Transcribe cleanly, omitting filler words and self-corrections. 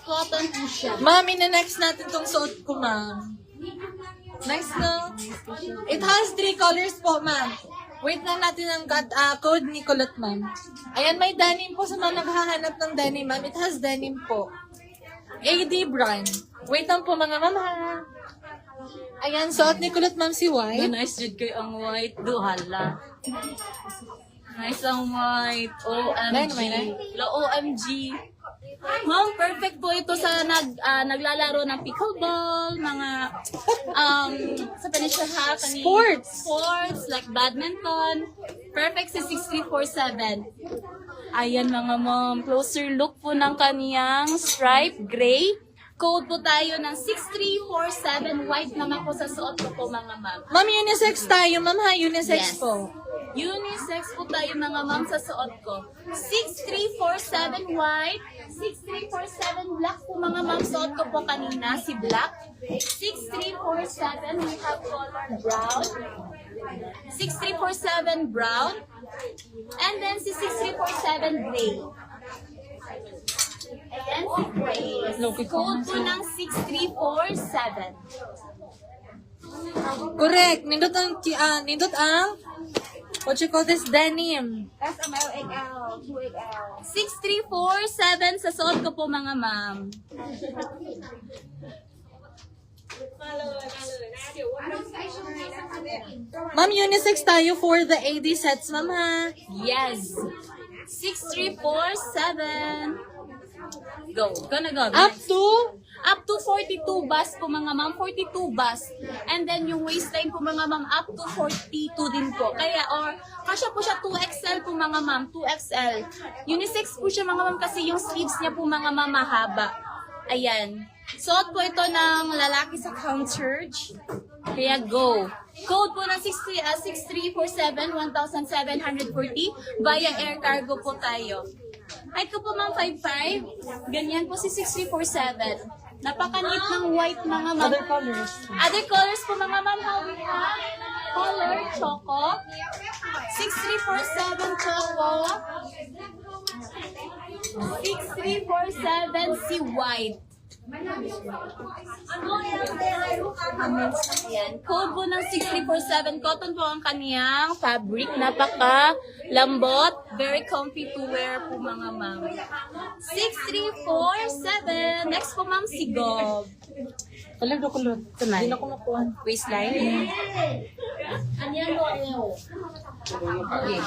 Cotton po siya. Ma'am, ina-next natin tong suot ko, ma'am. Next no? It has 3 colors po, ma'am. Wait lang natin ang code ni Kulot, ma'am. Ayan, may denim po sa mga naghahanap ng denim, ma'am. It has denim po. AD brand. Wait lang po, mga ma'am, ha? Ayan, suot ni Kulot, ma'am, si White. Nice jud kay ang white. Duhala. Nice ang white. OMG. OMG. Ma'am, perfect po ito sa naglalaro ng pickleball, mga sa panisya ha, sports like badminton. Perfect sa 6347. Ayan mga ma'am, closer look po ng kaniyang stripe gray. Code po tayo ng 6347. White naman po sa suot ko po mga ma'am. Ma'am, unisex tayo, ma'am, ha? Unisex Yes. po. Unisex po tayo mga ma'am sa suot ko. 6347 white, 6347 black po mga ma'am. Suot ko po kanina si black. 6347 we have color brown. 6347 brown. And then si 6347 gray. Ayan si gray. Code po ng 6347. Correct. Nindot ang what you call this, denim. SML, 2XL. 6347 sa suot ko po mga ma'am. Ma'am, unisex tayo for the AD sets, ma'am, ha? Yes. 6347. Go. Gonna go. Up to? Up to 42 bust po mga ma'am, 42 bust. And then yung waistline po mga ma'am, up to 42 din po. Kaya or kasya po siya 2XL po mga ma'am, 2XL. Unisex po siya mga ma'am kasi yung sleeves niya po mga ma'am mahaba. Ayan. Suot po ito ng lalaki sa counterch. Kaya go. Code po ng 6347, 1,740 via air cargo po tayo. Height ko po ma'am 5'5". Ganyan po si 6347. Napaka-neat ng white mga ma'am. Other colors. Other colors po mga ma'am. How we have color choco. 6347 choco. 6347 si white. Ayan. Code po ng 6347. Cotton po ang kaniyang fabric. Napaka lambot. Very comfy to wear po mga ma'am. 6347. Next po ma'am si Gob. Kulot. Hindi na ko makuha. Waistline. Anyan mo. Okay.